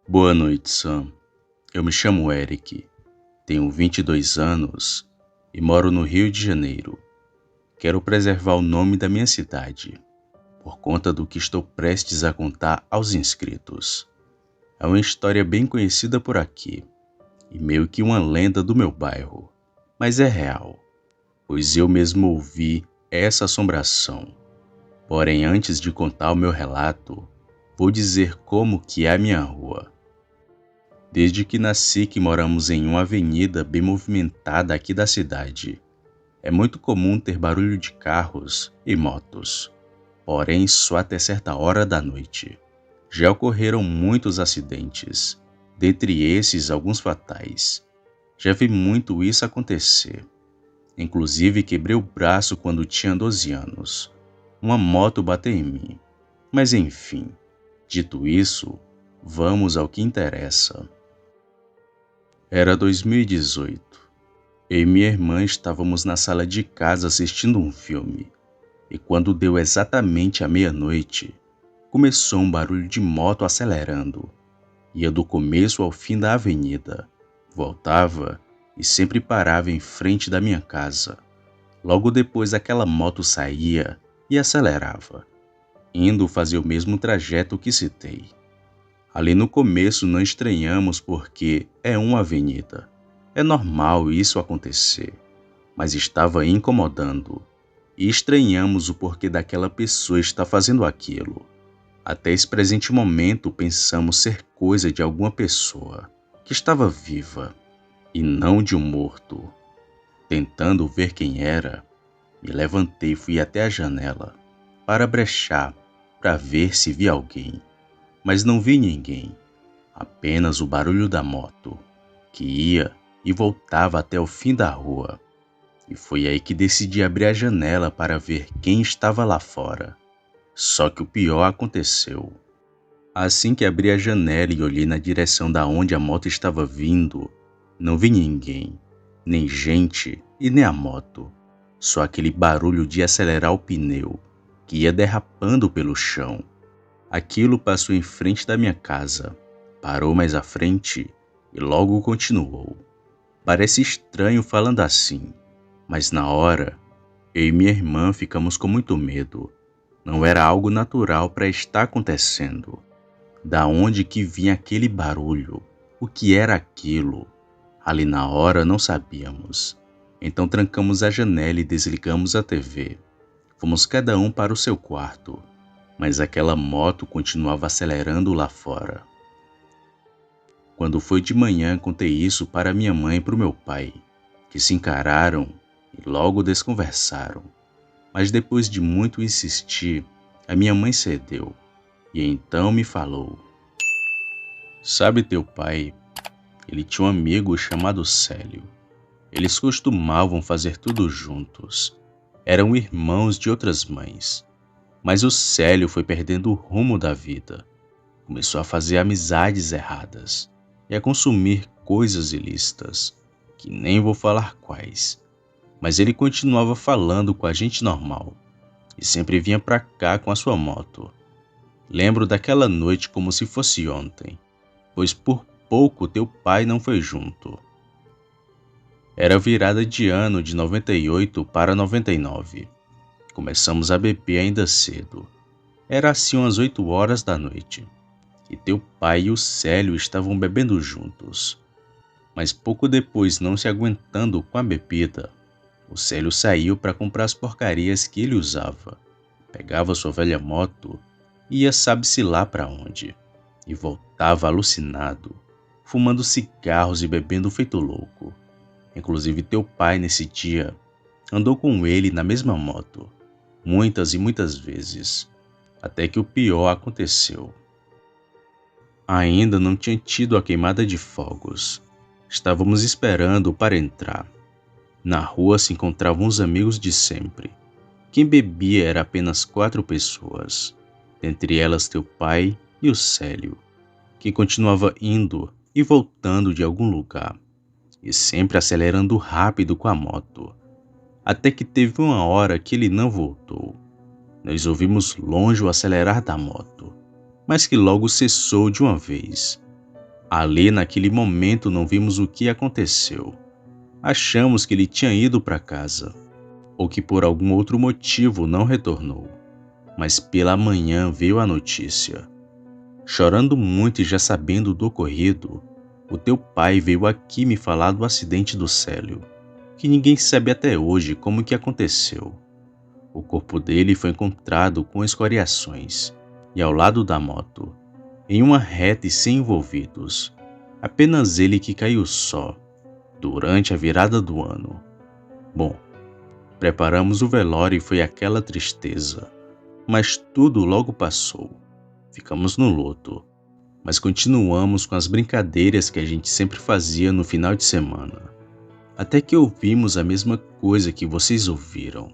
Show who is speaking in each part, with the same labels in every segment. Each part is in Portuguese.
Speaker 1: Boa noite, Sam. Eu me chamo Eric, tenho 22 anos e moro no Rio de Janeiro. Quero preservar o nome da minha cidade, por conta do que estou prestes a contar aos inscritos. É uma história bem conhecida por aqui, e meio que uma lenda do meu bairro, mas é real, pois eu mesmo ouvi essa assombração. Porém, antes de contar o meu relato, vou dizer como que é a minha rua. Desde que nasci que moramos em uma avenida bem movimentada aqui da cidade. É muito comum ter barulho de carros e motos, porém só até certa hora da noite. Já ocorreram muitos acidentes, dentre esses alguns fatais. Já vi muito isso acontecer. Inclusive quebrei o braço quando tinha 12 anos. Uma moto bateu em mim. Mas enfim, dito isso, vamos ao que interessa. Era 2018. Eu e minha irmã estávamos na sala de casa assistindo um filme, e quando deu exatamente a meia-noite, começou um barulho de moto acelerando. Ia do começo ao fim da avenida, voltava e sempre parava em frente da minha casa. Logo depois aquela moto saía e acelerava, indo fazer o mesmo trajeto que citei. Ali no começo não estranhamos porque é uma avenida. É normal isso acontecer, mas estava incomodando. E estranhamos o porquê daquela pessoa estar fazendo aquilo. Até esse presente momento pensamos ser coisa de alguma pessoa que estava viva e não de um morto. Tentando ver quem era, me levantei e fui até a janela para brechar para ver se via alguém. Mas não vi ninguém, apenas o barulho da moto, que ia e voltava até o fim da rua. E foi aí que decidi abrir a janela para ver quem estava lá fora. Só que o pior aconteceu. Assim que abri a janela e olhei na direção da onde a moto estava vindo, não vi ninguém, nem gente e nem a moto. Só aquele barulho de acelerar o pneu, que ia derrapando pelo chão. Aquilo passou em frente da minha casa, parou mais à frente e logo continuou. Parece estranho falando assim, mas na hora, eu e minha irmã ficamos com muito medo. Não era algo natural para estar acontecendo. Da onde que vinha aquele barulho? O que era aquilo? Ali na hora não sabíamos. Então trancamos a janela e desligamos a TV. Fomos cada um para o seu quarto. Mas aquela moto continuava acelerando lá fora. Quando foi de manhã, contei isso para minha mãe e para o meu pai, que se encararam e logo desconversaram. Mas depois de muito insistir, a minha mãe cedeu e então me falou: "Sabe teu pai? Ele tinha um amigo chamado Célio. Eles costumavam fazer tudo juntos. Eram irmãos de outras mães. Mas o Célio foi perdendo o rumo da vida. Começou a fazer amizades erradas e a consumir coisas ilícitas, que nem vou falar quais. Mas ele continuava falando com a gente normal e sempre vinha pra cá com a sua moto. Lembro daquela noite como se fosse ontem, pois por pouco teu pai não foi junto." Era virada de ano de 98 para 99. Começamos a beber ainda cedo. Era assim umas 8 horas da noite. E teu pai e o Célio estavam bebendo juntos. Mas pouco depois, não se aguentando com a bebida, o Célio saiu para comprar as porcarias que ele usava. Pegava sua velha moto e ia sabe-se lá para onde. E voltava alucinado, fumando cigarros e bebendo feito louco. Inclusive teu pai nesse dia andou com ele na mesma moto, muitas e muitas vezes, até que o pior aconteceu. Ainda não tinha tido a queimada de fogos. Estávamos esperando para entrar. Na rua se encontravam os amigos de sempre. Quem bebia era apenas 4 pessoas, dentre elas teu pai e o Célio, que continuava indo e voltando de algum lugar, e sempre acelerando rápido com a moto, até que teve uma hora que ele não voltou. Nós ouvimos longe o acelerar da moto, mas que logo cessou de uma vez. Ali naquele momento não vimos o que aconteceu. Achamos que ele tinha ido para casa, ou que por algum outro motivo não retornou. Mas pela manhã veio a notícia. Chorando muito e já sabendo do ocorrido, o teu pai veio aqui me falar do acidente do Célio, que ninguém sabe até hoje como que aconteceu. O corpo dele foi encontrado com escoriações, e ao lado da moto, em uma reta e sem envolvidos, apenas ele que caiu só, durante a virada do ano. Bom, preparamos o velório e foi aquela tristeza, mas tudo logo passou. Ficamos no luto, mas continuamos com as brincadeiras que a gente sempre fazia no final de semana, até que ouvimos a mesma coisa que vocês ouviram.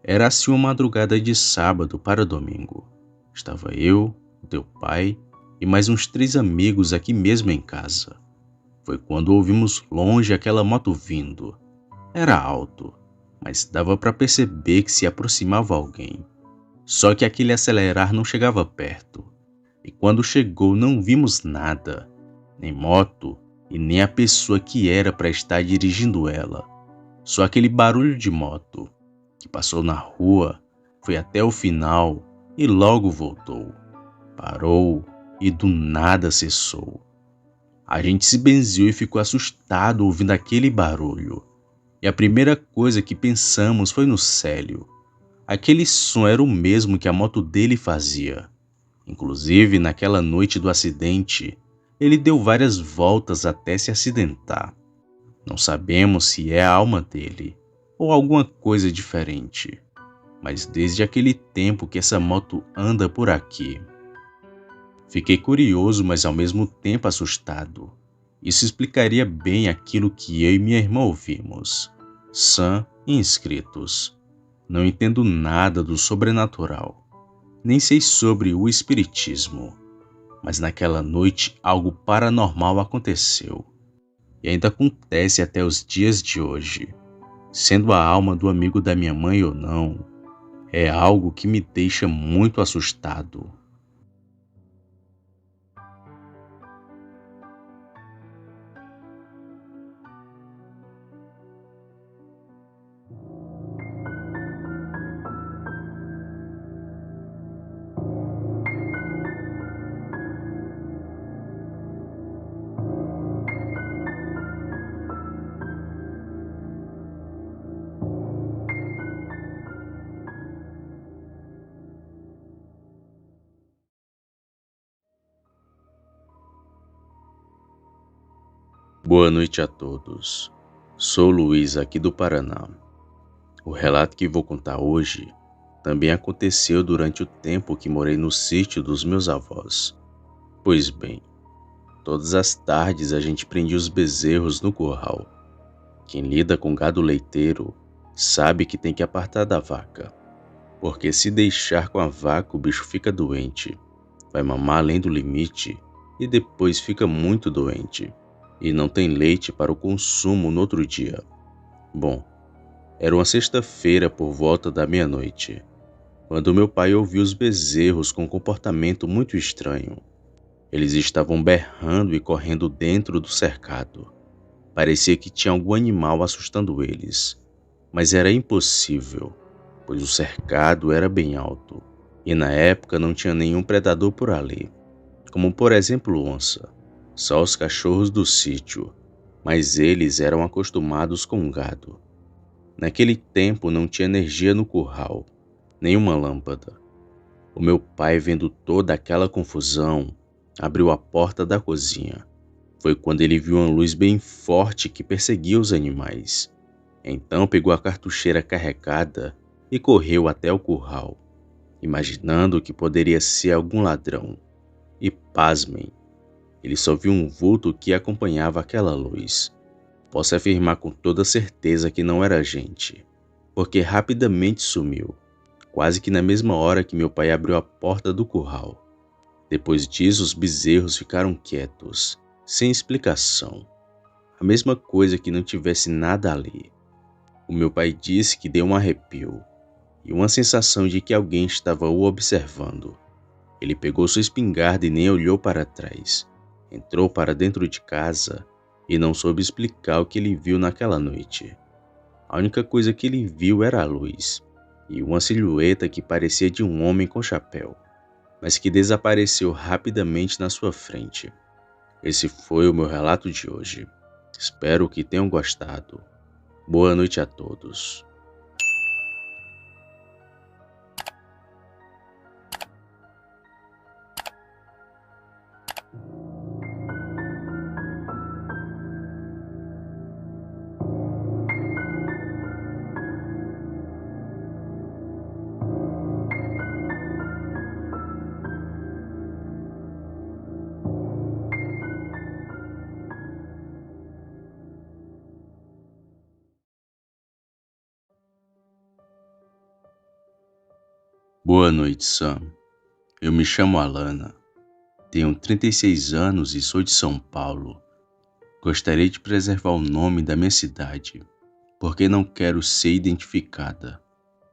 Speaker 1: Era assim uma madrugada de sábado para domingo. Estava eu, o teu pai e mais uns 3 amigos aqui mesmo em casa. Foi quando ouvimos longe aquela moto vindo. Era alto, mas dava para perceber que se aproximava alguém. Só que aquele acelerar não chegava perto. E quando chegou não vimos nada, nem moto e nem a pessoa que era para estar dirigindo ela. Só aquele barulho de moto, que passou na rua, foi até o final e logo voltou. Parou e do nada cessou. A gente se benziu e ficou assustado ouvindo aquele barulho. E a primeira coisa que pensamos foi no Célio. Aquele som era o mesmo que a moto dele fazia. Inclusive, naquela noite do acidente, ele deu várias voltas até se acidentar. Não sabemos se é a alma dele ou alguma coisa diferente, mas desde aquele tempo que essa moto anda por aqui. Fiquei curioso, mas ao mesmo tempo assustado. Isso explicaria bem aquilo que eu e minha irmã ouvimos. Sã e inscritos. Não entendo nada do sobrenatural, nem sei sobre o espiritismo, mas naquela noite algo paranormal aconteceu. E ainda acontece até os dias de hoje. Sendo a alma do amigo da minha mãe ou não, é algo que me deixa muito assustado. Boa noite a todos. Sou Luiz aqui do Paraná. O relato que vou contar hoje também aconteceu durante o tempo que morei no sítio dos meus avós. Pois bem, todas as tardes a gente prendia os bezerros no curral. Quem lida com gado leiteiro sabe que tem que apartar da vaca, porque se deixar com a vaca o bicho fica doente, vai mamar além do limite e depois fica muito doente e não tem leite para o consumo no outro dia. Bom, era uma sexta-feira por volta da meia-noite, quando meu pai ouviu os bezerros com um comportamento muito estranho. Eles estavam berrando e correndo dentro do cercado. Parecia que tinha algum animal assustando eles, mas era impossível, pois o cercado era bem alto e na época não tinha nenhum predador por ali, como por exemplo onça, só os cachorros do sítio, mas eles eram acostumados com o gado. Naquele tempo não tinha energia no curral, nenhuma lâmpada. O meu pai, vendo toda aquela confusão, abriu a porta da cozinha. Foi quando ele viu uma luz bem forte que perseguia os animais. Então pegou a cartucheira carregada e correu até o curral, imaginando que poderia ser algum ladrão. E pasmem, ele só viu um vulto que acompanhava aquela luz. Posso afirmar com toda certeza que não era gente, porque rapidamente sumiu, quase que na mesma hora que meu pai abriu a porta do curral. Depois disso, os bezerros ficaram quietos, sem explicação. A mesma coisa que não tivesse nada ali. O meu pai disse que deu um arrepio e uma sensação de que alguém estava o observando. Ele pegou sua espingarda e nem olhou para trás. Entrou para dentro de casa e não soube explicar o que ele viu naquela noite. A única coisa que ele viu era a luz e uma silhueta que parecia de um homem com chapéu, mas que desapareceu rapidamente na sua frente. Esse foi o meu relato de hoje. Espero que tenham gostado. Boa noite a todos. Boa noite, Sam. Eu me chamo Alana. Tenho 36 anos e sou de São Paulo. Gostaria de preservar o nome da minha cidade, porque não quero ser identificada.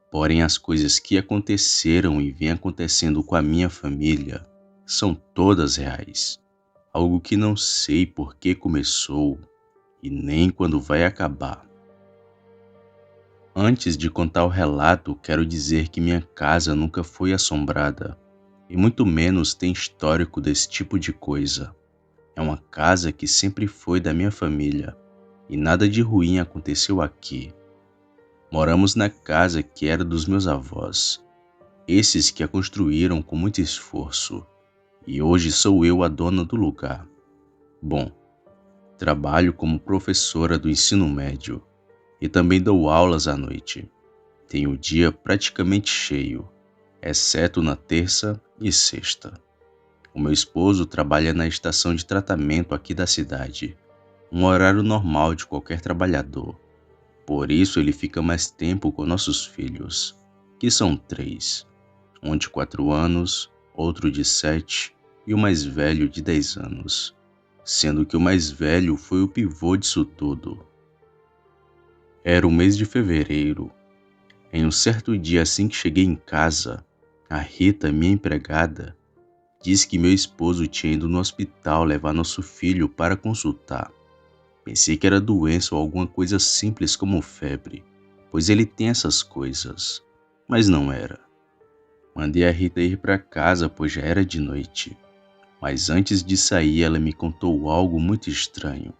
Speaker 1: Porém, as coisas que aconteceram e vêm acontecendo com a minha família são todas reais. Algo que não sei por que começou e nem quando vai acabar. Antes de contar o relato, quero dizer que minha casa nunca foi assombrada, e muito menos tem histórico desse tipo de coisa. É uma casa que sempre foi da minha família, e nada de ruim aconteceu aqui. Moramos na casa que era dos meus avós, esses que a construíram com muito esforço, e hoje sou eu a dona do lugar. Bom, trabalho como professora do ensino médio e também dou aulas à noite. Tenho o dia praticamente cheio, exceto na terça e sexta. O meu esposo trabalha na estação de tratamento aqui da cidade, um horário normal de qualquer trabalhador. Por isso ele fica mais tempo com nossos filhos, que são 3, um de 4 anos, outro de 7 e o mais velho de 10 anos, sendo que o mais velho foi o pivô disso tudo. Era o mês de fevereiro. Em um certo dia assim que cheguei em casa, a Rita, minha empregada, disse que meu esposo tinha ido no hospital levar nosso filho para consultar. Pensei que era doença ou alguma coisa simples como febre, pois ele tem essas coisas, mas não era. Mandei a Rita ir para casa, pois já era de noite, mas antes de sair ela me contou algo muito estranho.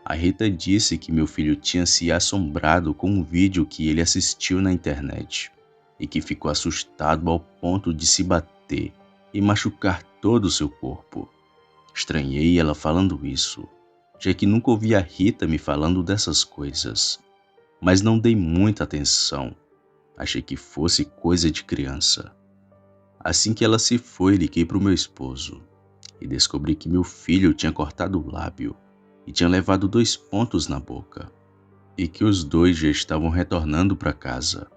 Speaker 1: A Rita disse que meu filho tinha se assombrado com um vídeo que ele assistiu na internet e que ficou assustado ao ponto de se bater e machucar todo o seu corpo. Estranhei ela falando isso, já que nunca ouvi a Rita me falando dessas coisas, mas não dei muita atenção. Achei que fosse coisa de criança. Assim que ela se foi, liguei para o meu esposo e descobri que meu filho tinha cortado o lábio e tinha levado 2 pontos na boca, e que os dois já estavam retornando para casa.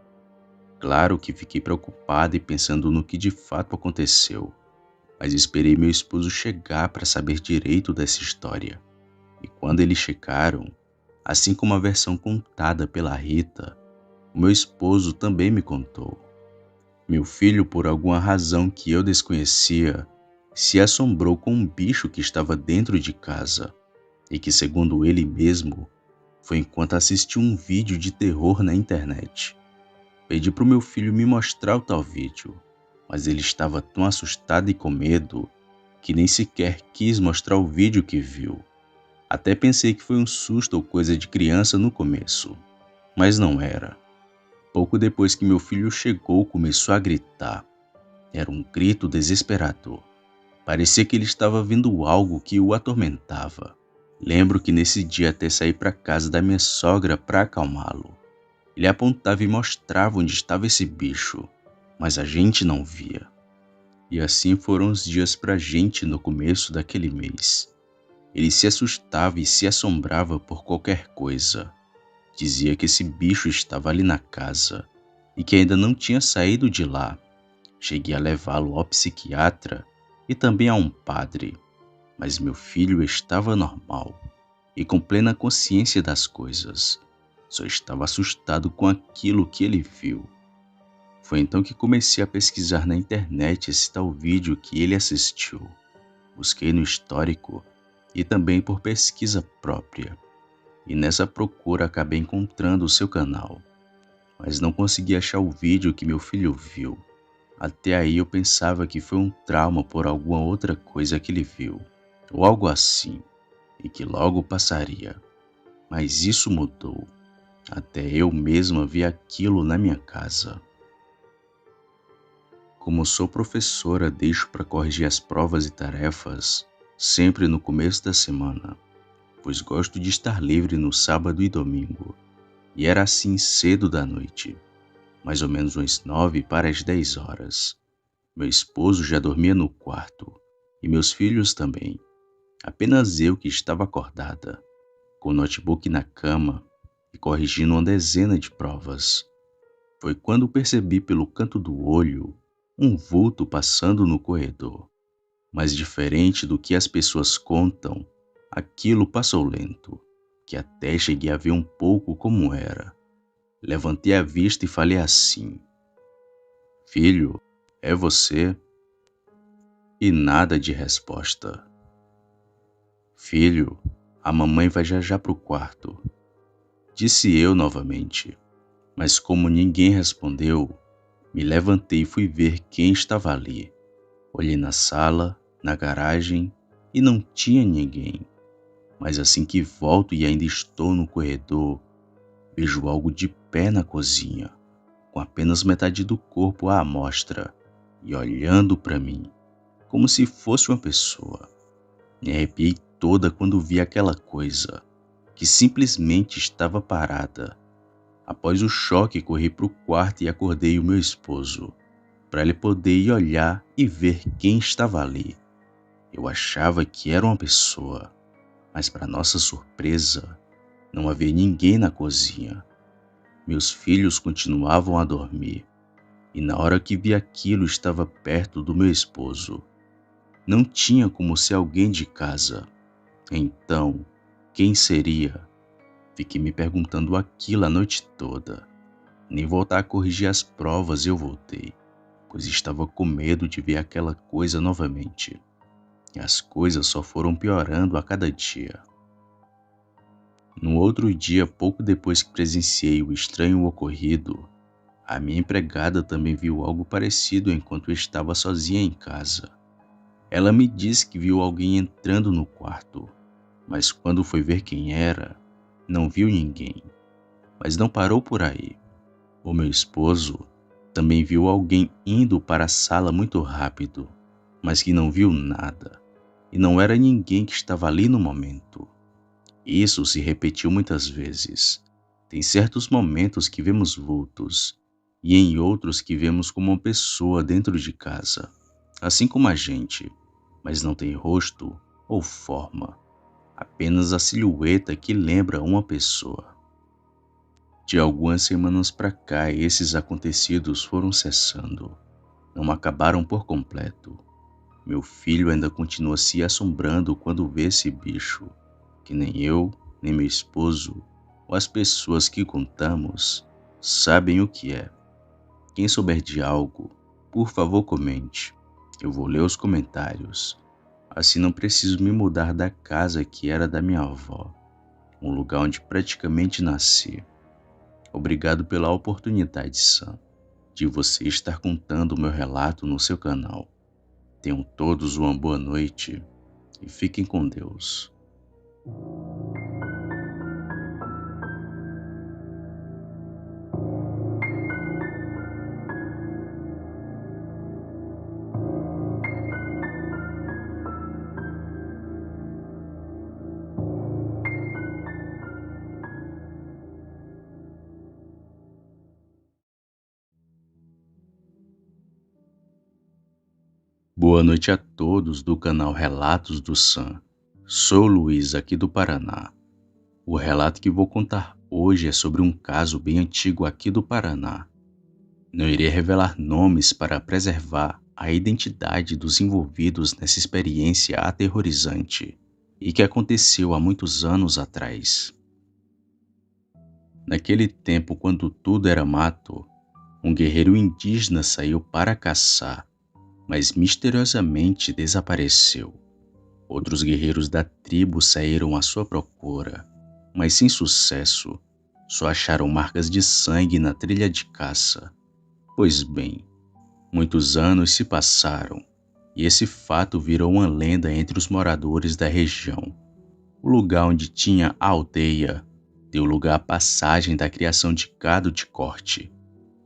Speaker 1: Claro que fiquei preocupado e pensando no que de fato aconteceu, mas esperei meu esposo chegar para saber direito dessa história. E quando eles chegaram, assim como a versão contada pela Rita, o meu esposo também me contou. Meu filho, por alguma razão que eu desconhecia, se assombrou com um bicho que estava dentro de casa. e que, segundo ele mesmo, foi enquanto assistiu um vídeo de terror na internet. Pedi para o meu filho me mostrar o tal vídeo, mas ele estava tão assustado e com medo que nem sequer quis mostrar o vídeo que viu. Até pensei que foi um susto ou coisa de criança no começo, mas não era. Pouco depois que meu filho chegou, começou a gritar. Era um grito desesperador. Parecia que ele estava vendo algo que o atormentava. Lembro que nesse dia até saí para casa da minha sogra para acalmá-lo. Ele apontava e mostrava onde estava esse bicho, mas a gente não via. E assim foram os dias pra gente no começo daquele mês. Ele se assustava e se assombrava por qualquer coisa. Dizia que esse bicho estava ali na casa e que ainda não tinha saído de lá. Cheguei a levá-lo ao psiquiatra e também a um padre, mas meu filho estava normal e com plena consciência das coisas. Só estava assustado com aquilo que ele viu. Foi então que comecei a pesquisar na internet esse tal vídeo que ele assistiu. Busquei no histórico e também por pesquisa própria. E nessa procura acabei encontrando o seu canal. Mas não consegui achar o vídeo que meu filho viu. Até aí eu pensava que foi um trauma por alguma outra coisa que ele viu, ou algo assim, e que logo passaria. Mas isso mudou. Até eu mesma vi aquilo na minha casa. Como sou professora, deixo para corrigir as provas e tarefas sempre no começo da semana, pois gosto de estar livre no sábado e domingo. E era assim cedo da noite, mais ou menos umas 9 para as 10 horas. Meu esposo já dormia no quarto, e meus filhos também. Apenas eu que estava acordada, com o notebook na cama e corrigindo uma dezena de provas. Foi quando percebi pelo canto do olho um vulto passando no corredor. Mas diferente do que as pessoas contam, aquilo passou lento, que até cheguei a ver um pouco como era. Levantei a vista e falei assim: "Filho, é você?" E nada de resposta. "Filho, a mamãe vai já já pro quarto", disse eu novamente. Mas como ninguém respondeu, me levantei e fui ver quem estava ali. Olhei na sala, na garagem e não tinha ninguém. Mas assim que volto e ainda estou no corredor, vejo algo de pé na cozinha, com apenas metade do corpo à amostra e olhando para mim, como se fosse uma pessoa. Me arrepiei toda quando vi aquela coisa, que simplesmente estava parada. Após o choque, corri para o quarto e acordei o meu esposo, para ele poder ir olhar e ver quem estava ali. Eu achava que era uma pessoa, mas para nossa surpresa, não havia ninguém na cozinha. Meus filhos continuavam a dormir, e na hora que vi aquilo estava perto do meu esposo. Não tinha como ser alguém de casa. Então, quem seria? Fiquei me perguntando aquilo a noite toda. Nem voltar a corrigir as provas eu voltei, pois estava com medo de ver aquela coisa novamente. E as coisas só foram piorando a cada dia. No outro dia, pouco depois que presenciei o estranho ocorrido, a minha empregada também viu algo parecido enquanto estava sozinha em casa. Ela me disse que viu alguém entrando no quarto, mas quando foi ver quem era, não viu ninguém. Mas não parou por aí. O meu esposo também viu alguém indo para a sala muito rápido, mas que não viu nada, e não era ninguém que estava ali no momento. Isso se repetiu muitas vezes. Tem certos momentos que vemos vultos, e em outros que vemos como uma pessoa dentro de casa, assim como a gente, mas não tem rosto ou forma, apenas a silhueta que lembra uma pessoa. De algumas semanas para cá, esses acontecidos foram cessando, não acabaram por completo. Meu filho ainda continua se assombrando quando vê esse bicho, que nem eu, nem meu esposo, ou as pessoas que contamos, sabem o que é. Quem souber de algo, por favor comente. Eu vou ler os comentários. Assim não preciso me mudar da casa que era da minha avó, um lugar onde praticamente nasci. Obrigado pela oportunidade, Sam, de você estar contando o meu relato no seu canal. Tenham todos uma boa noite e fiquem com Deus. Boa noite a todos do canal Relatos do Sam. Sou Luiz, aqui do Paraná. O relato que vou contar hoje é sobre um caso bem antigo aqui do Paraná. Não irei revelar nomes para preservar a identidade dos envolvidos nessa experiência aterrorizante e que aconteceu há muitos anos atrás. Naquele tempo, quando tudo era mato, um guerreiro indígena saiu para caçar, mas misteriosamente desapareceu. Outros guerreiros da tribo saíram à sua procura, mas sem sucesso. Só acharam marcas de sangue na trilha de caça. Pois bem, muitos anos se passaram e esse fato virou uma lenda entre os moradores da região. O lugar onde tinha a aldeia deu lugar à passagem da criação de gado de corte.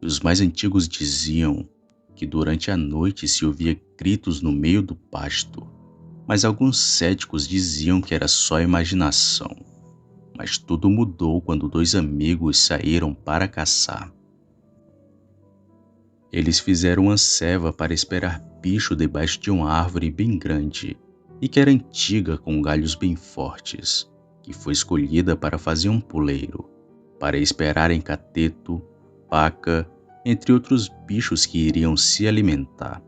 Speaker 1: Os mais antigos diziam que durante a noite se ouvia gritos no meio do pasto, mas alguns céticos diziam que era só imaginação. Mas tudo mudou quando dois amigos saíram para caçar. Eles fizeram uma ceva para esperar bicho debaixo de uma árvore bem grande e que era antiga com galhos bem fortes, que foi escolhida para fazer um puleiro, para esperar em cateto, paca, entre outros bichos que iriam se alimentar.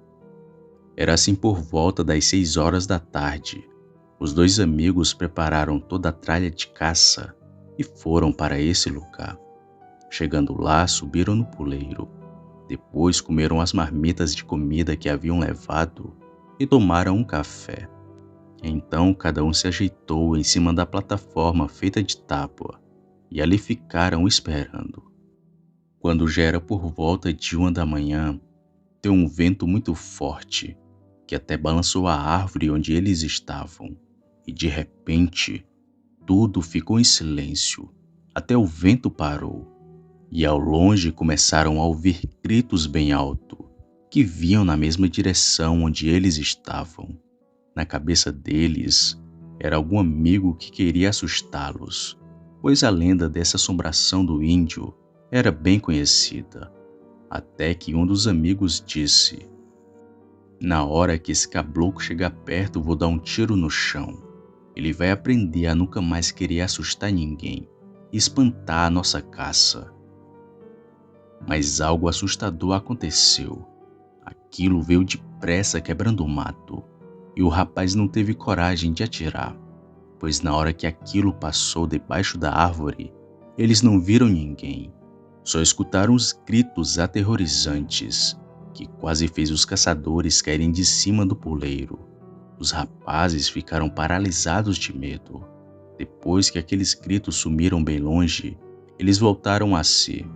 Speaker 1: Era assim por volta das 6 horas da tarde. Os dois amigos prepararam toda a tralha de caça e foram para esse lugar. Chegando lá, subiram no puleiro. Depois comeram as marmitas de comida que haviam levado e tomaram um café. Então cada um se ajeitou em cima da plataforma feita de tábua e ali ficaram esperando. Quando já era por volta de 1 da manhã, deu um vento muito forte que até balançou a árvore onde eles estavam. E de repente, tudo ficou em silêncio, até o vento parou. E ao longe começaram a ouvir gritos bem alto, que vinham na mesma direção onde eles estavam. Na cabeça deles, era algum amigo que queria assustá-los, pois a lenda dessa assombração do índio era bem conhecida. Até que um dos amigos disse: "Na hora que esse caboclo chegar perto, vou dar um tiro no chão. Ele vai aprender a nunca mais querer assustar ninguém e espantar a nossa caça." Mas algo assustador aconteceu. Aquilo veio depressa quebrando o mato, e o rapaz não teve coragem de atirar, pois na hora que aquilo passou debaixo da árvore, eles não viram ninguém. Só escutaram os gritos aterrorizantes, que quase fez os caçadores caírem de cima do puleiro. Os rapazes ficaram paralisados de medo. Depois que aqueles gritos sumiram bem longe, eles voltaram a si.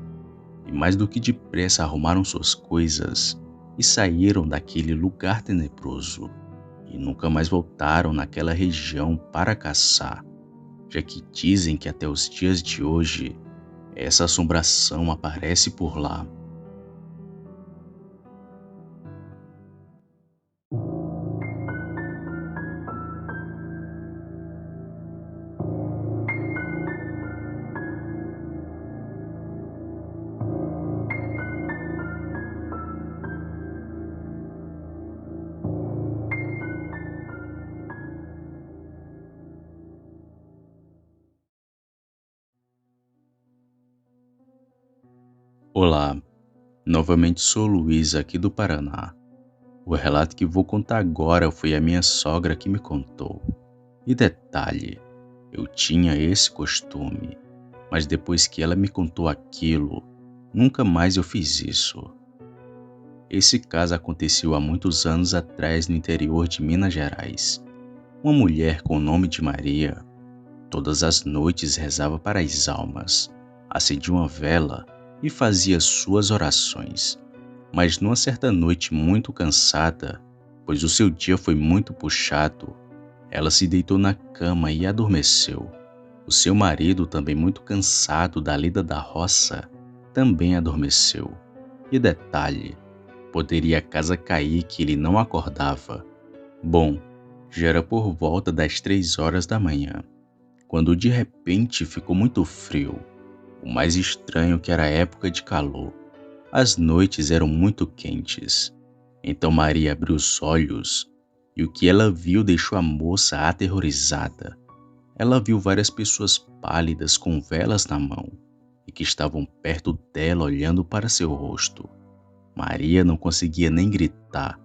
Speaker 1: E mais do que depressa arrumaram suas coisas e saíram daquele lugar tenebroso. E nunca mais voltaram naquela região para caçar, já que dizem que até os dias de hoje, essa assombração aparece por lá. Olá, novamente sou Luiz aqui do Paraná. O relato que vou contar agora foi a minha sogra que me contou. E detalhe, eu tinha esse costume, mas depois que ela me contou aquilo, nunca mais eu fiz isso. Esse caso aconteceu há muitos anos atrás no interior de Minas Gerais. Uma mulher com o nome de Maria, todas as noites rezava para as almas, acendia uma vela e fazia suas orações. Mas numa certa noite muito cansada, pois o seu dia foi muito puxado, ela se deitou na cama e adormeceu. O seu marido, também muito cansado da lida da roça, também adormeceu. E detalhe, poderia a casa cair que ele não acordava. Bom, já era por volta das 3 horas da manhã, quando de repente ficou muito frio. O mais estranho que era a época de calor. As noites eram muito quentes. Então Maria abriu os olhos e o que ela viu deixou a moça aterrorizada. Ela viu várias pessoas pálidas com velas na mão e que estavam perto dela olhando para seu rosto. Maria não conseguia nem gritar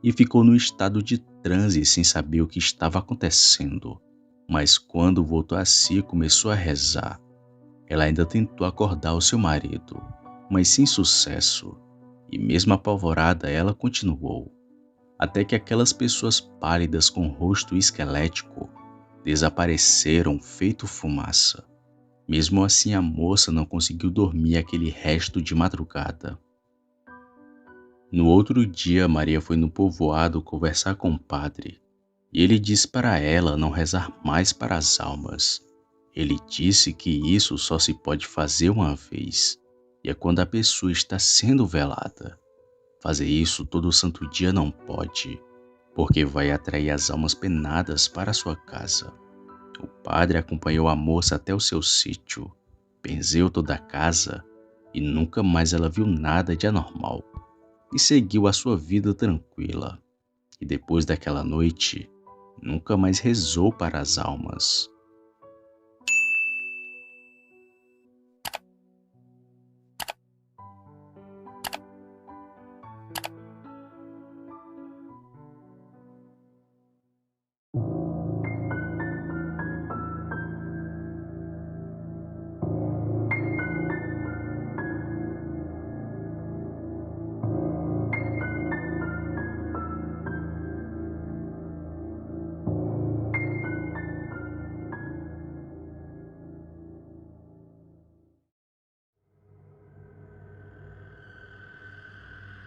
Speaker 1: e ficou no estado de transe sem saber o que estava acontecendo. Mas quando voltou a si, começou a rezar. Ela ainda tentou acordar o seu marido, mas sem sucesso. E mesmo apavorada, ela continuou, até que aquelas pessoas pálidas com rosto esquelético desapareceram feito fumaça. Mesmo assim, a moça não conseguiu dormir aquele resto de madrugada. No outro dia, Maria foi no povoado conversar com o padre, e ele disse para ela não rezar mais para as almas. Ele disse que isso só se pode fazer uma vez, e é quando a pessoa está sendo velada. Fazer isso todo santo dia não pode, porque vai atrair as almas penadas para sua casa. O padre acompanhou a moça até o seu sítio, benzeu toda a casa e nunca mais ela viu nada de anormal e seguiu a sua vida tranquila. E depois daquela noite, nunca mais rezou para as almas.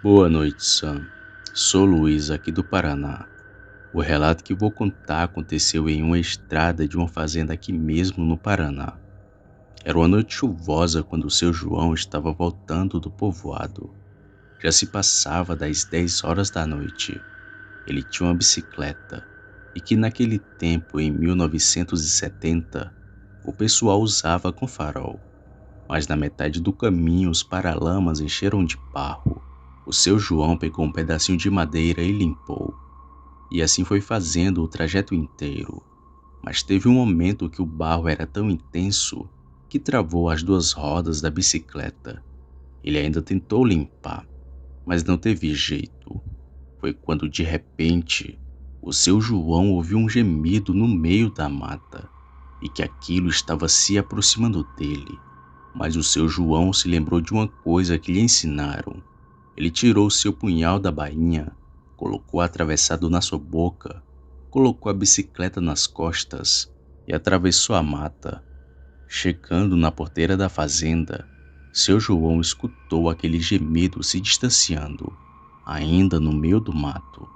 Speaker 1: Boa noite, Sam. Sou Luiz, aqui do Paraná. O relato que vou contar aconteceu em uma estrada de uma fazenda aqui mesmo no Paraná. Era uma noite chuvosa quando o seu João estava voltando do povoado. Já se passava das 10 horas da noite. Ele tinha uma bicicleta e que naquele tempo, em 1970, o pessoal usava com farol. Mas na metade do caminho os paralamas encheram de barro. O seu João pegou um pedacinho de madeira e limpou. E assim foi fazendo o trajeto inteiro. Mas teve um momento que o barro era tão intenso que travou as duas rodas da bicicleta. Ele ainda tentou limpar, mas não teve jeito. Foi quando de repente o seu João ouviu um gemido no meio da mata e que aquilo estava se aproximando dele. Mas o seu João se lembrou de uma coisa que lhe ensinaram. Ele tirou seu punhal da bainha, colocou atravessado na sua boca, colocou a bicicleta nas costas e atravessou a mata. Chegando na porteira da fazenda, seu João escutou aquele gemido se distanciando, ainda no meio do mato.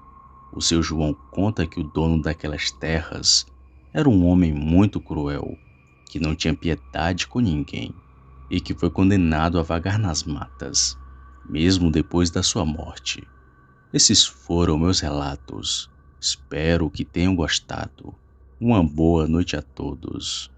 Speaker 1: O seu João conta que o dono daquelas terras era um homem muito cruel, que não tinha piedade com ninguém e que foi condenado a vagar nas matas, mesmo depois da sua morte. Esses foram meus relatos. Espero que tenham gostado. Uma boa noite a todos.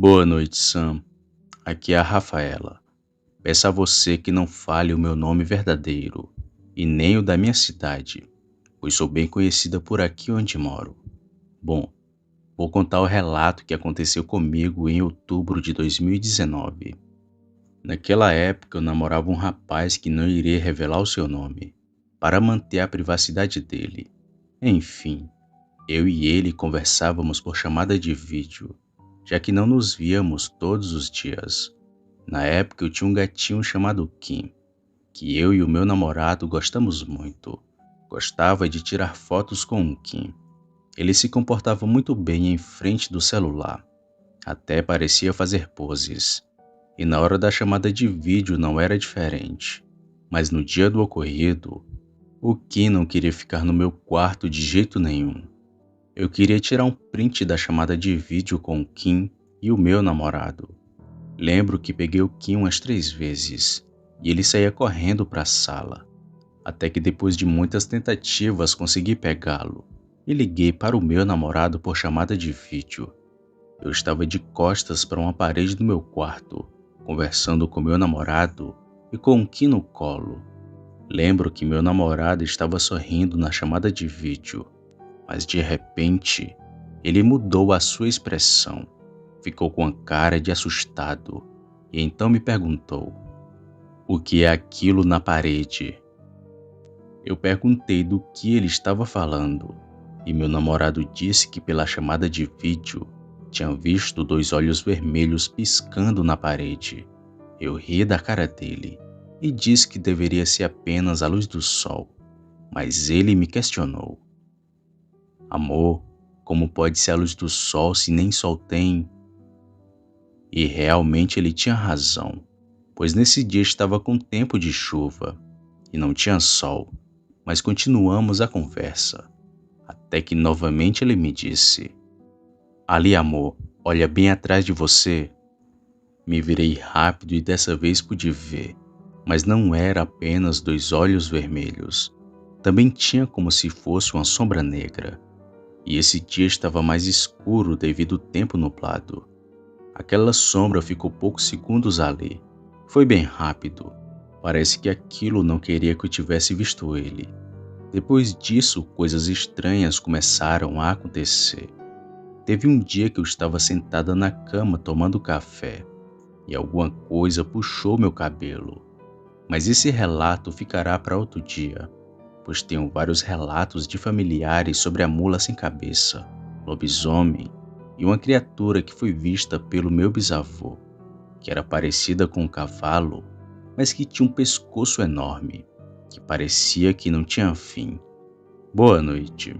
Speaker 1: Boa noite, Sam. Aqui é a Rafaela. Peço a você que não fale o meu nome verdadeiro e nem o da minha cidade, pois sou bem conhecida por aqui onde moro. Bom, vou contar o relato que aconteceu comigo em outubro de 2019. Naquela época eu namorava um rapaz que não iria revelar o seu nome, para manter a privacidade dele. Enfim, eu e ele conversávamos por chamada de vídeo, já que não nos víamos todos os dias. Na época eu tinha um gatinho chamado Kim, que eu e o meu namorado gostamos muito. Gostava de tirar fotos com o Kim. Ele se comportava muito bem em frente do celular, até parecia fazer poses. E na hora da chamada de vídeo não era diferente. Mas no dia do ocorrido, o Kim não queria ficar no meu quarto de jeito nenhum. Eu queria tirar um print da chamada de vídeo com o Kim e o meu namorado. Lembro que peguei o Kim umas 3 vezes e ele saía correndo para a sala, até que depois de muitas tentativas consegui pegá-lo e liguei para o meu namorado por chamada de vídeo. Eu estava de costas para uma parede do meu quarto, conversando com meu namorado e com o Kim no colo. Lembro que meu namorado estava sorrindo na chamada de vídeo, mas de repente ele mudou a sua expressão. Ficou com a cara de assustado e então me perguntou: "O que é aquilo na parede?" Eu perguntei do que ele estava falando e meu namorado disse que pela chamada de vídeo tinha visto 2 olhos vermelhos piscando na parede. Eu ri da cara dele e disse que deveria ser apenas a luz do sol, mas ele me questionou: "Amor, como pode ser a luz do sol se nem sol tem?" E realmente ele tinha razão, pois nesse dia estava com tempo de chuva e não tinha sol, mas continuamos a conversa, até que novamente ele me disse: "Ali, amor, olha bem atrás de você." Me virei rápido e dessa vez pude ver, mas não era apenas 2 olhos vermelhos, também tinha como se fosse uma sombra negra, e esse dia estava mais escuro devido ao tempo nublado. Aquela sombra ficou poucos segundos ali. Foi bem rápido. Parece que aquilo não queria que eu tivesse visto ele. Depois disso, coisas estranhas começaram a acontecer. Teve um dia que eu estava sentada na cama tomando café e alguma coisa puxou meu cabelo. Mas esse relato ficará para outro dia, pois tenho vários relatos de familiares sobre a mula sem cabeça, lobisomem e uma criatura que foi vista pelo meu bisavô, que era parecida com um cavalo, mas que tinha um pescoço enorme, que parecia que não tinha fim. Boa noite.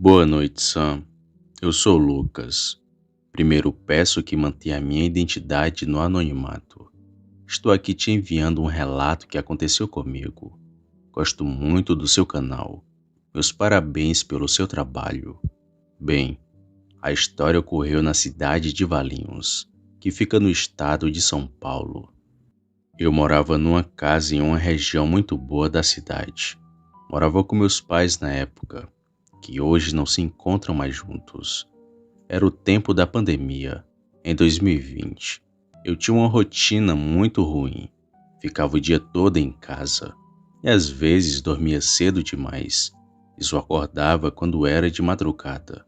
Speaker 1: Boa noite, Sam. Eu sou o Lucas. Primeiro peço que mantenha a minha identidade no anonimato. Estou aqui te enviando um relato que aconteceu comigo. Gosto muito do seu canal. Meus parabéns pelo seu trabalho. Bem, a história ocorreu na cidade de Valinhos, que fica no estado de São Paulo. Eu morava numa casa em uma região muito boa da cidade. Morava com meus pais na época, que hoje não se encontram mais juntos. Era o tempo da pandemia, em 2020. Eu tinha uma rotina muito ruim. Ficava o dia todo em casa e às vezes dormia cedo demais e só acordava quando era de madrugada.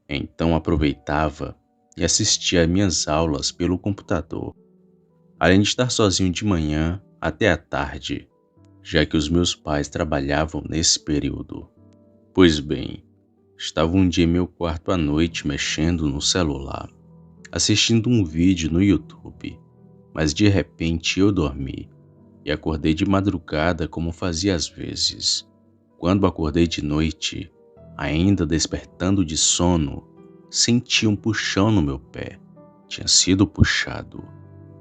Speaker 1: Então aproveitava e assistia às minhas aulas pelo computador, além de estar sozinho de manhã até à tarde, já que os meus pais trabalhavam nesse período. Pois bem, estava um dia em meu quarto à noite mexendo no celular, assistindo um vídeo no YouTube, mas de repente eu dormi e acordei de madrugada como fazia às vezes. Quando acordei de noite, ainda despertando de sono, senti um puxão no meu pé. Tinha sido puxado.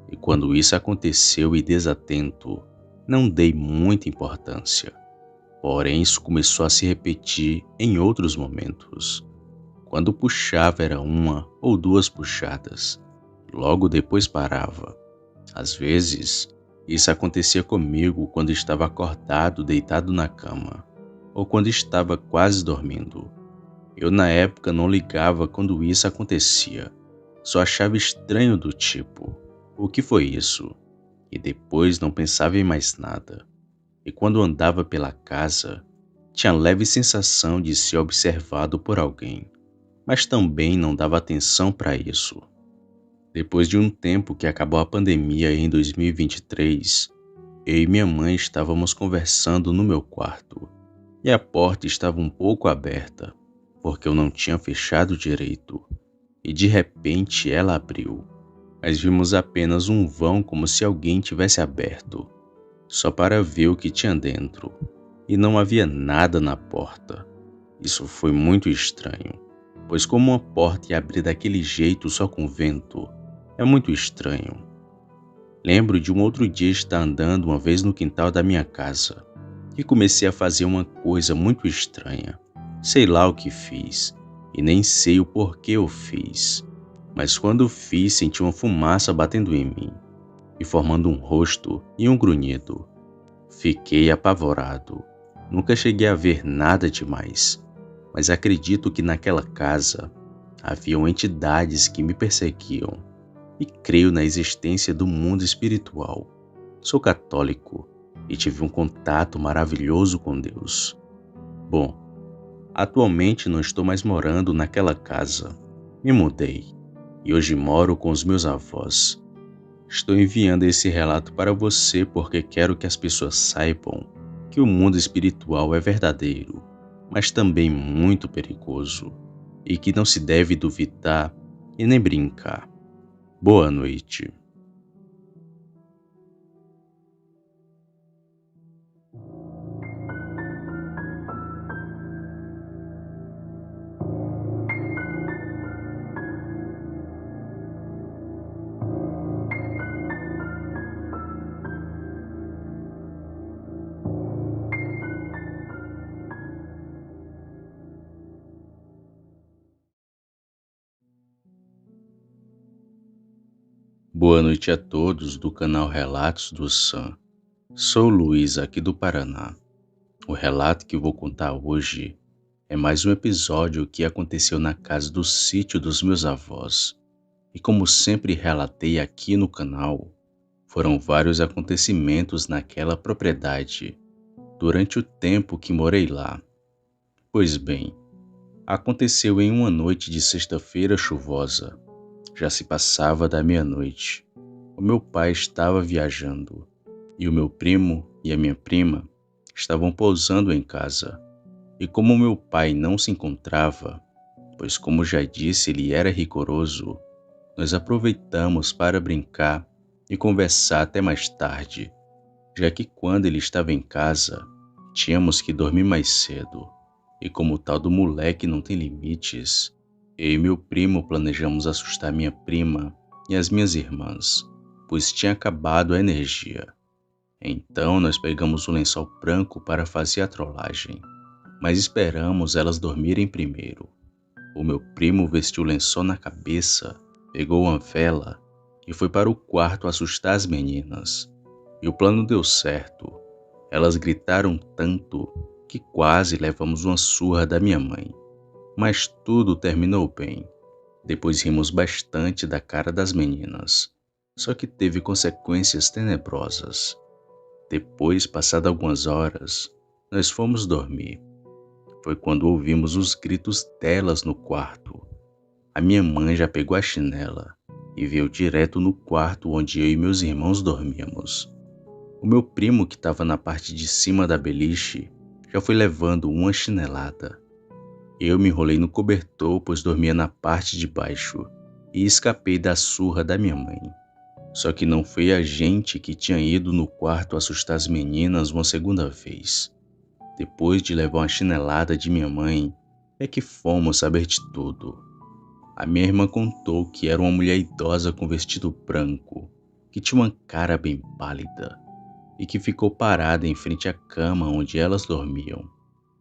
Speaker 1: E quando isso aconteceu e desatento, não dei muita importância. Porém, isso começou a se repetir em outros momentos. Quando puxava era uma ou duas puxadas, logo depois parava. Às vezes, isso acontecia comigo quando estava acordado deitado na cama, ou quando estava quase dormindo. Eu na época não ligava quando isso acontecia, só achava estranho do tipo, o que foi isso? E depois não pensava em mais nada. E quando andava pela casa, tinha leve sensação de ser observado por alguém, mas também não dava atenção para isso. Depois de um tempo que acabou a pandemia em 2023, eu e minha mãe estávamos conversando no meu quarto e a porta estava um pouco aberta, porque eu não tinha fechado direito, e de repente ela abriu. Mas vimos apenas um vão como se alguém tivesse aberto, só para ver o que tinha dentro, e não havia nada na porta. Isso foi muito estranho, pois como uma porta ia abrir daquele jeito só com vento, é muito estranho. Lembro de um outro dia estar andando uma vez no quintal da minha casa e comecei a fazer uma coisa muito estranha. Sei lá o que fiz e nem sei o porquê eu fiz, mas quando fiz senti uma fumaça batendo em mim e formando um rosto e um grunhido. Fiquei apavorado. Nunca cheguei a ver nada demais, mas acredito que naquela casa haviam entidades que me perseguiam e creio na existência do mundo espiritual. Sou católico e tive um contato maravilhoso com Deus. Bom, atualmente não estou mais morando naquela casa. Me mudei e hoje moro com os meus avós. Estou enviando esse relato para você porque quero que as pessoas saibam que o mundo espiritual é verdadeiro, mas também muito perigoso, e que não se deve duvidar e nem brincar. Boa noite. Boa noite a todos do canal Relatos do Sam. Sou Luiz aqui do Paraná. O relato que vou contar hoje é mais um episódio que aconteceu na casa do sítio dos meus avós. E como sempre relatei aqui no canal, foram vários acontecimentos naquela propriedade durante o tempo que morei lá. Pois bem, aconteceu em uma noite de sexta-feira chuvosa. Já se passava da meia-noite. O meu pai estava viajando e o meu primo e a minha prima estavam pousando em casa. E como meu pai não se encontrava, pois como já disse ele era rigoroso, nós aproveitamos para brincar e conversar até mais tarde, já que quando ele estava em casa, tínhamos que dormir mais cedo. E como o tal do moleque não tem limites, eu e meu primo planejamos assustar minha prima e as minhas irmãs, pois tinha acabado a energia. Então nós pegamos o lençol branco para fazer a trollagem, mas esperamos elas dormirem primeiro. O meu primo vestiu o lençol na cabeça, pegou uma vela e foi para o quarto assustar as meninas. E o plano deu certo. Elas gritaram tanto que quase levamos uma surra da minha mãe. Mas tudo terminou bem. Depois rimos bastante da cara das meninas. Só que teve consequências tenebrosas. Depois, passado algumas horas, nós fomos dormir. Foi quando ouvimos os gritos delas no quarto. A minha mãe já pegou a chinela e veio direto no quarto onde eu e meus irmãos dormíamos. O meu primo, que estava na parte de cima da beliche, já foi levando uma chinelada. Eu me enrolei no cobertor, pois dormia na parte de baixo, e escapei da surra da minha mãe. Só que não foi a gente que tinha ido no quarto assustar as meninas uma segunda vez. Depois de levar uma chinelada de minha mãe, é que fomos saber de tudo. A minha irmã contou que era uma mulher idosa com vestido branco, que tinha uma cara bem pálida e que ficou parada em frente à cama onde elas dormiam.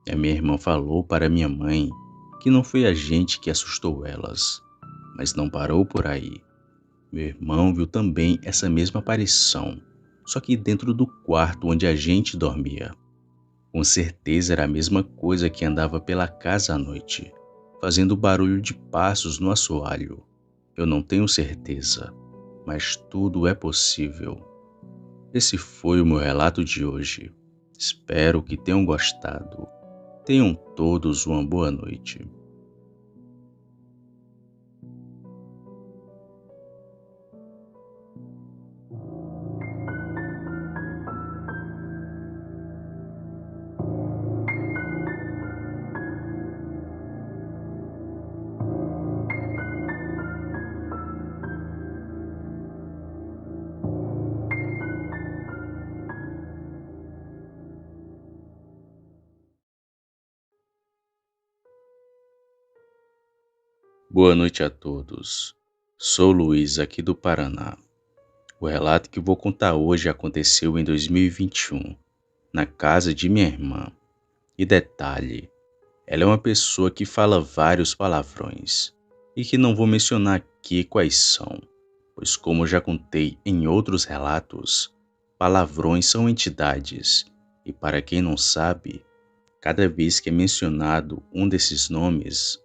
Speaker 1: E a minha irmã falou para minha mãe que não foi a gente que assustou elas. Mas não parou por aí. Meu irmão viu também essa mesma aparição, só que dentro do quarto onde a gente dormia. Com certeza era a mesma coisa que andava pela casa à noite, fazendo barulho de passos no assoalho. Eu não tenho certeza, mas tudo é possível. Esse foi o meu relato de hoje. Espero que tenham gostado. Tenham todos uma boa noite. Boa noite a todos. Sou Luiz, aqui do Paraná. O relato que vou contar hoje aconteceu em 2021, na casa de minha irmã. E detalhe, ela é uma pessoa que fala vários palavrões, e que não vou mencionar aqui quais são, pois como eu já contei em outros relatos, palavrões são entidades, e para quem não sabe, cada vez que é mencionado um desses nomes,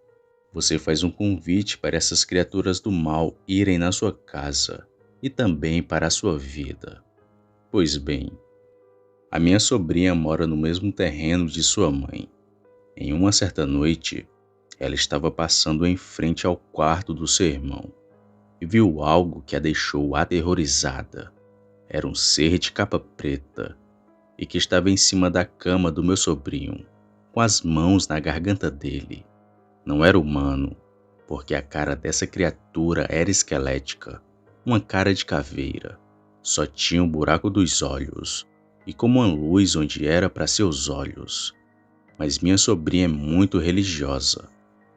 Speaker 1: você faz um convite para essas criaturas do mal irem na sua casa e também para a sua vida. Pois bem, a minha sobrinha mora no mesmo terreno de sua mãe. Em uma certa noite, ela estava passando em frente ao quarto do seu irmão e viu algo que a deixou aterrorizada. Era um ser de capa preta e que estava em cima da cama do meu sobrinho, com as mãos na garganta dele. Não era humano, porque a cara dessa criatura era esquelética, uma cara de caveira. Só tinha um buraco dos olhos e como uma luz onde era para seus olhos. Mas minha sobrinha é muito religiosa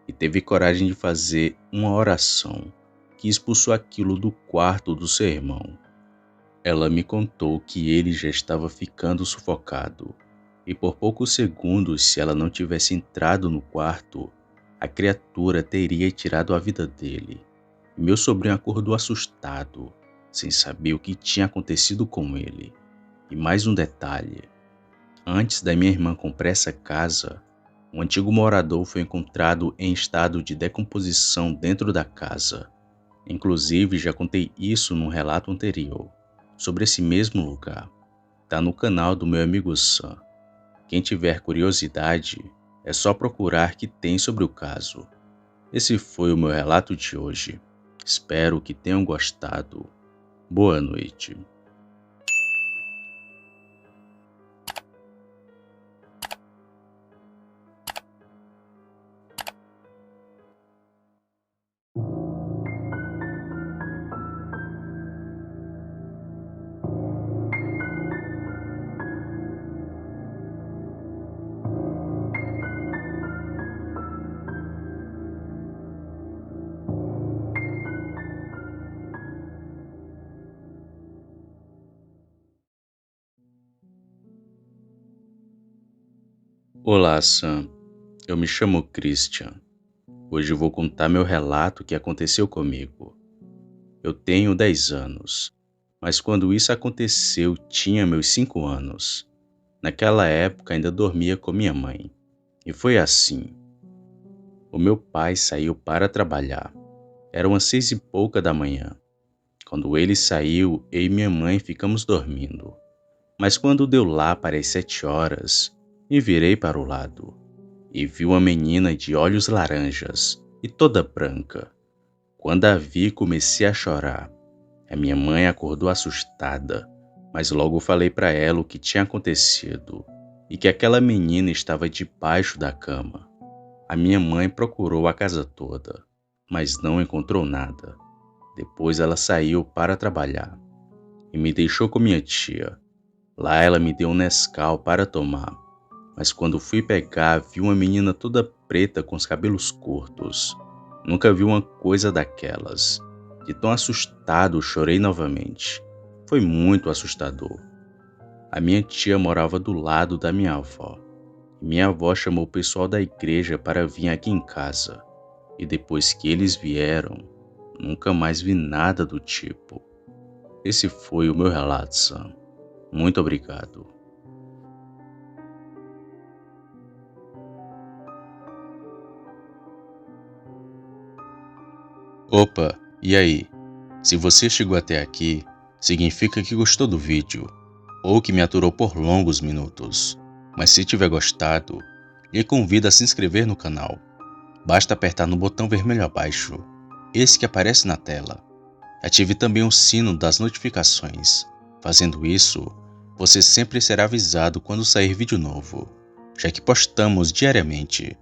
Speaker 1: e teve coragem de fazer uma oração que expulsou aquilo do quarto do seu irmão. Ela me contou que ele já estava ficando sufocado e por poucos segundos, se ela não tivesse entrado no quarto, a criatura teria tirado a vida dele. Meu sobrinho acordou assustado, sem saber o que tinha acontecido com ele. E mais um detalhe: antes da minha irmã comprar essa casa, um antigo morador foi encontrado em estado de decomposição dentro da casa. Inclusive, já contei isso num relato anterior, sobre esse mesmo lugar. Tá no canal do meu amigo Sam. Quem tiver curiosidade, é só procurar que tem sobre o caso. Esse foi o meu relato de hoje. Espero que tenham gostado. Boa noite. Olá, Sam. Eu me chamo Christian. Hoje eu vou contar meu relato que aconteceu comigo. Eu tenho 10 anos, mas quando isso aconteceu tinha meus 5 anos. Naquela época ainda dormia com minha mãe. E foi assim. O meu pai saiu para trabalhar. Era umas 6 e pouca da manhã. Quando ele saiu, eu e minha mãe ficamos dormindo. Mas quando deu lá para as 7 horas, me virei para o lado e vi uma menina de olhos laranjas e toda branca. Quando a vi, comecei a chorar. A minha mãe acordou assustada, mas logo falei para ela o que tinha acontecido e que aquela menina estava debaixo da cama. A minha mãe procurou a casa toda, mas não encontrou nada. Depois ela saiu para trabalhar e me deixou com minha tia. Lá ela me deu um Nescau para tomar, mas quando fui pegar, vi uma menina toda preta com os cabelos curtos. Nunca vi uma coisa daquelas. De tão assustado, chorei novamente. Foi muito assustador. A minha tia morava do lado da minha avó. e minha avó chamou o pessoal da igreja para vir aqui em casa. E depois que eles vieram, nunca mais vi nada do tipo. Esse foi o meu relato, Sam. Muito obrigado. Opa, e aí? Se você chegou até aqui, significa que gostou do vídeo, ou que me aturou por longos minutos. Mas se tiver gostado, lhe convido a se inscrever no canal. Basta apertar no botão vermelho abaixo, esse que aparece na tela. Ative também o sino das notificações. Fazendo isso, você sempre será avisado quando sair vídeo novo, já que postamos diariamente.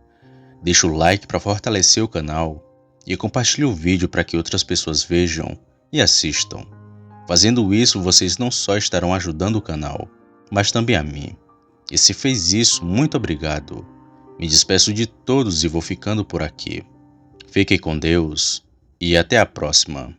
Speaker 1: Deixe o like para fortalecer o canal e compartilhe o vídeo para que outras pessoas vejam e assistam. Fazendo isso, vocês não só estarão ajudando o canal, mas também a mim. E se fez isso, muito obrigado. Me despeço de todos e vou ficando por aqui. Fiquem com Deus e até a próxima.